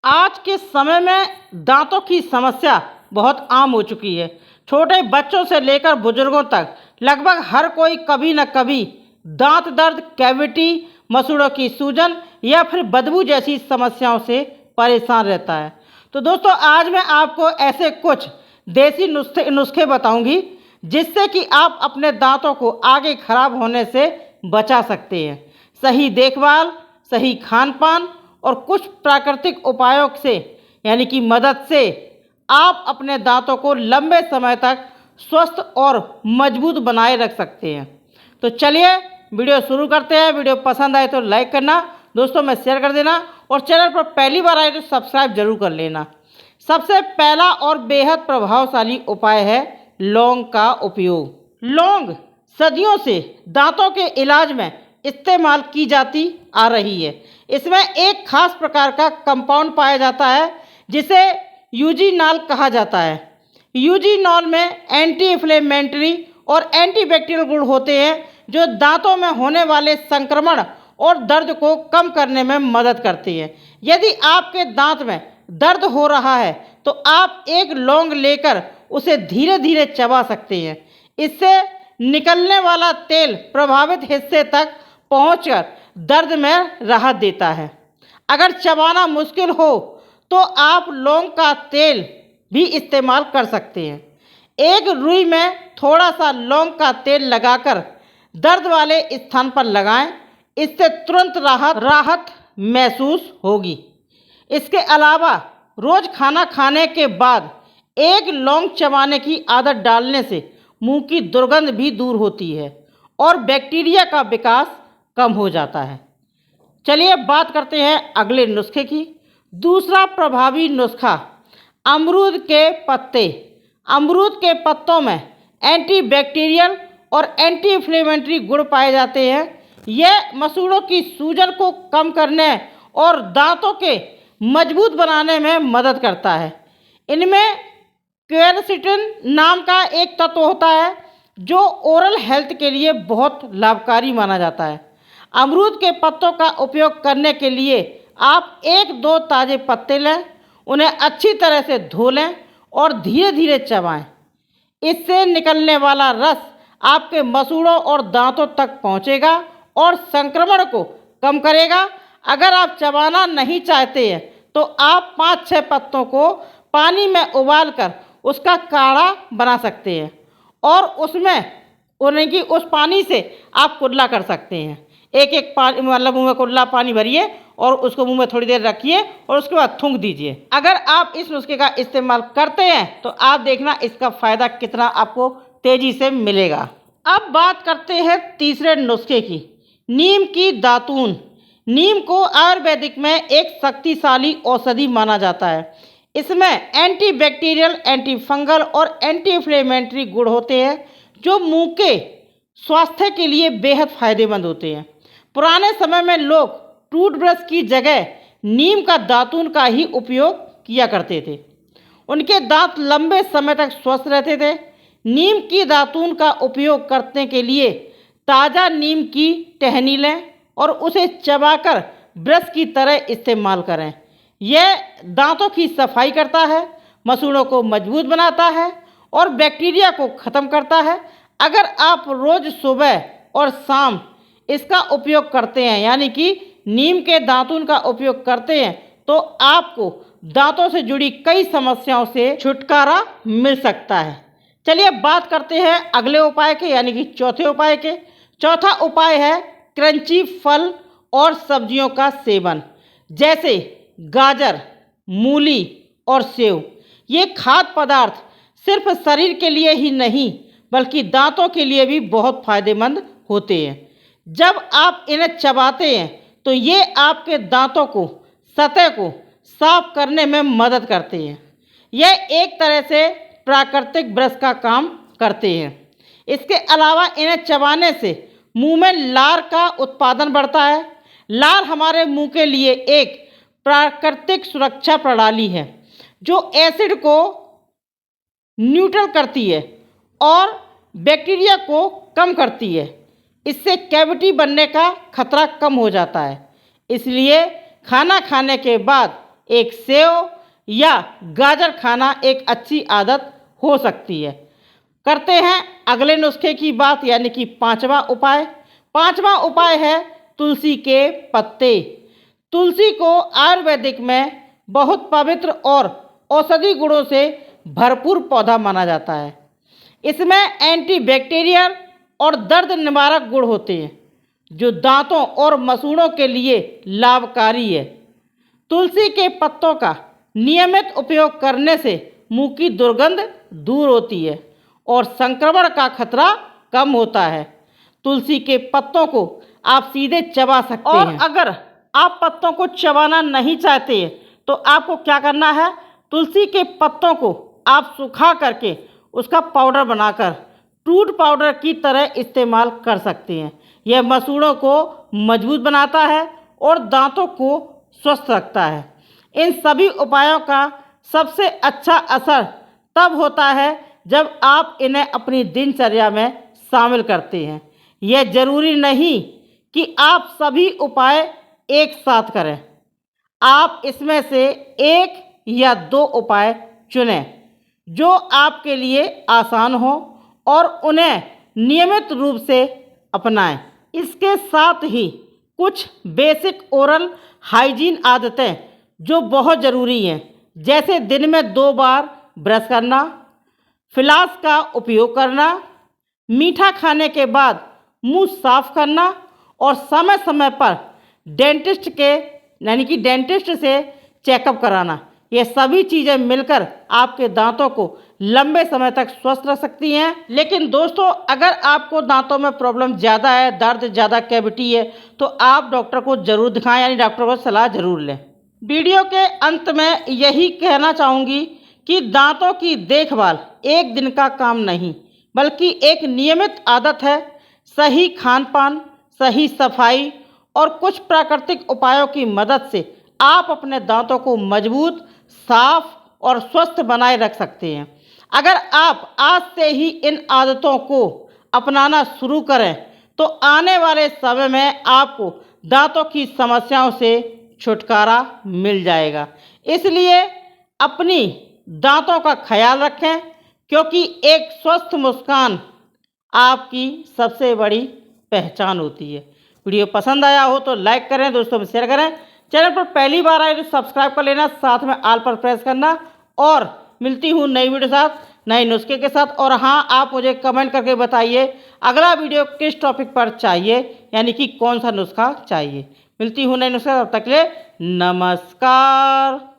आज के समय में दांतों की समस्या बहुत आम हो चुकी है। छोटे बच्चों से लेकर बुजुर्गों तक लगभग हर कोई कभी न कभी दांत दर्द, कैविटी, मसूड़ों की सूजन या फिर बदबू जैसी समस्याओं से परेशान रहता है। तो दोस्तों, आज मैं आपको ऐसे कुछ देसी नुस्खे बताऊंगी जिससे कि आप अपने दांतों को आगे खराब होने से बचा सकते हैं। सही देखभाल, सही खान पान और कुछ प्राकृतिक उपायों से यानी कि मदद से आप अपने दांतों को लंबे समय तक स्वस्थ और मजबूत बनाए रख सकते हैं। तो चलिए वीडियो शुरू करते हैं। वीडियो पसंद आए तो लाइक करना, दोस्तों में शेयर कर देना और चैनल पर पहली बार आए तो सब्सक्राइब जरूर कर लेना। सबसे पहला और बेहद प्रभावशाली उपाय है लौंग का उपयोग। लौंग सदियों से दांतों के इलाज में इस्तेमाल की जाती आ रही है। इसमें एक खास प्रकार का कंपाउंड पाया जाता है जिसे यूजीनॉल कहा जाता है। यूजीनॉल में एंटी इन्फ्लेमेटरी और एंटीबैक्टीरियल गुण होते हैं जो दांतों में होने वाले संक्रमण और दर्द को कम करने में मदद करती है। यदि आपके दांत में दर्द हो रहा है तो आप एक लौंग लेकर उसे धीरे धीरे चबा सकते हैं। इससे निकलने वाला तेल प्रभावित हिस्से तक पहुंचकर दर्द में राहत देता है। अगर चबाना मुश्किल हो तो आप लौंग का तेल भी इस्तेमाल कर सकते हैं। एक रुई में थोड़ा सा लौंग का तेल लगाकर दर्द वाले स्थान पर लगाएं। इससे तुरंत राहत महसूस होगी। इसके अलावा रोज़ खाना खाने के बाद एक लौंग चबाने की आदत डालने से मुंह की दुर्गंध भी दूर होती है और बैक्टीरिया का विकास कम हो जाता है। चलिए बात करते हैं अगले नुस्खे की। दूसरा प्रभावी नुस्खा अमरूद के पत्ते। अमरूद के पत्तों में एंटीबैक्टीरियल और एंटी इन्फ्लेमेटरी गुण पाए जाते हैं। यह मसूड़ों की सूजन को कम करने और दांतों के मजबूत बनाने में मदद करता है। इनमें क्वेरसिटिन नाम का एक तत्व होता है जो ओरल हेल्थ के लिए बहुत लाभकारी माना जाता है। अमरूद के पत्तों का उपयोग करने के लिए आप 1-2 ताज़े पत्ते लें, उन्हें अच्छी तरह से धो लें और धीरे धीरे चबाएं। इससे निकलने वाला रस आपके मसूड़ों और दांतों तक पहुंचेगा और संक्रमण को कम करेगा। अगर आप चबाना नहीं चाहते हैं तो आप 5-6 पत्तों को पानी में उबालकर उसका काढ़ा बना सकते हैं और उस पानी से आप कुल्ला कर सकते हैं। एक पानी मतलब मुँह में कुल्ला पानी भरिए और उसको मुंह में थोड़ी देर रखिए और उसके बाद थूक दीजिए। अगर आप इस नुस्खे का इस्तेमाल करते हैं तो आप देखना इसका फ़ायदा कितना आपको तेज़ी से मिलेगा। अब बात करते हैं तीसरे नुस्खे की, नीम की दातून। नीम को आयुर्वेदिक में एक शक्तिशाली औषधि माना जाता है। इसमें एंटीबैक्टीरियल, एंटी फंगल और एंटी इन्फ्लेमेटरी गुण होते हैं जो मुंह के स्वास्थ्य के लिए बेहद फायदेमंद होते हैं। पुराने समय में लोग टूथब्रश की जगह नीम का दातून का ही उपयोग किया करते थे। उनके दांत लंबे समय तक स्वस्थ रहते थे। नीम की दातून का उपयोग करने के लिए ताज़ा नीम की टहनी लें और उसे चबाकर ब्रश की तरह इस्तेमाल करें। यह दांतों की सफाई करता है, मसूड़ों को मजबूत बनाता है और बैक्टीरिया को ख़त्म करता है। अगर आप रोज़ सुबह और शाम इसका उपयोग करते हैं यानी कि नीम के दातून का उपयोग करते हैं तो आपको दांतों से जुड़ी कई समस्याओं से छुटकारा मिल सकता है। चलिए बात करते हैं अगले उपाय के यानी कि चौथे उपाय के। चौथा उपाय है क्रंची फल और सब्जियों का सेवन, जैसे गाजर, मूली और सेव। ये खाद्य पदार्थ सिर्फ शरीर के लिए ही नहीं बल्कि दांतों के लिए भी बहुत फायदेमंद होते हैं। जब आप इन्हें चबाते हैं तो ये आपके दांतों को सतह को साफ करने में मदद करते हैं। यह एक तरह से प्राकृतिक ब्रश का काम करते हैं। इसके अलावा इन्हें चबाने से मुंह में लार का उत्पादन बढ़ता है। लार हमारे मुंह के लिए एक प्राकृतिक सुरक्षा प्रणाली है जो एसिड को न्यूट्रल करती है और बैक्टीरिया को कम करती है। इससे कैविटी बनने का खतरा कम हो जाता है। इसलिए खाना खाने के बाद एक सेव या गाजर खाना एक अच्छी आदत हो सकती है। करते हैं अगले नुस्खे की बात, यानी कि पांचवा उपाय। पांचवा उपाय है तुलसी के पत्ते। तुलसी को आयुर्वेदिक में बहुत पवित्र और औषधि गुणों से भरपूर पौधा माना जाता है। इसमें एंटीबैक्टीरियल और दर्द निवारक गुण होते हैं जो दांतों और मसूड़ों के लिए लाभकारी है। तुलसी के पत्तों का नियमित उपयोग करने से मुंह की दुर्गंध दूर होती है और संक्रमण का खतरा कम होता है। तुलसी के पत्तों को आप सीधे चबा सकते हैं। अगर आप पत्तों को चबाना नहीं चाहते तो आपको क्या करना है, तुलसी के पत्तों को आप सुखा करके उसका पाउडर बनाकर टूथ पाउडर की तरह इस्तेमाल कर सकते हैं। यह मसूड़ों को मजबूत बनाता है और दांतों को स्वस्थ रखता है। इन सभी उपायों का सबसे अच्छा असर तब होता है जब आप इन्हें अपनी दिनचर्या में शामिल करते हैं। यह जरूरी नहीं कि आप सभी उपाय एक साथ करें। आप इसमें से एक या दो उपाय चुनें जो आपके लिए आसान हो और उन्हें नियमित रूप से अपनाएं। इसके साथ ही कुछ बेसिक ओरल हाइजीन आदतें जो बहुत ज़रूरी हैं, जैसे दिन में 2 बार ब्रश करना, फ्लास का उपयोग करना, मीठा खाने के बाद मुंह साफ करना और समय समय पर डेंटिस्ट से चेकअप कराना। ये सभी चीज़ें मिलकर आपके दांतों को लंबे समय तक स्वस्थ रख सकती हैं। लेकिन दोस्तों, अगर आपको दांतों में प्रॉब्लम ज़्यादा है, दर्द ज़्यादा, कैविटी है, तो आप डॉक्टर को ज़रूर दिखाएं, यानी डॉक्टर को सलाह ज़रूर लें। वीडियो के अंत में यही कहना चाहूँगी कि दांतों की देखभाल एक दिन का काम नहीं, बल्कि एक नियमित आदत है। सही खान पान, सही सफाई और कुछ प्राकृतिक उपायों की मदद से आप अपने दांतों को मजबूत, साफ और स्वस्थ बनाए रख सकते हैं। अगर आप आज से ही इन आदतों को अपनाना शुरू करें तो आने वाले समय में आपको दांतों की समस्याओं से छुटकारा मिल जाएगा। इसलिए अपनी दांतों का ख्याल रखें, क्योंकि एक स्वस्थ मुस्कान आपकी सबसे बड़ी पहचान होती है। वीडियो पसंद आया हो तो लाइक करें, दोस्तों में शेयर करें। चैनल पर पहली बार आए तो सब्सक्राइब कर लेना, साथ में ऑल पर प्रेस करना। और मिलती हूँ नई वीडियो के साथ, नए नुस्खे के साथ। और हाँ, आप मुझे कमेंट करके बताइए अगला वीडियो किस टॉपिक पर चाहिए, यानी कि कौन सा नुस्खा चाहिए। मिलती हूँ नए नुस्खे, तब तक के लिए नमस्कार।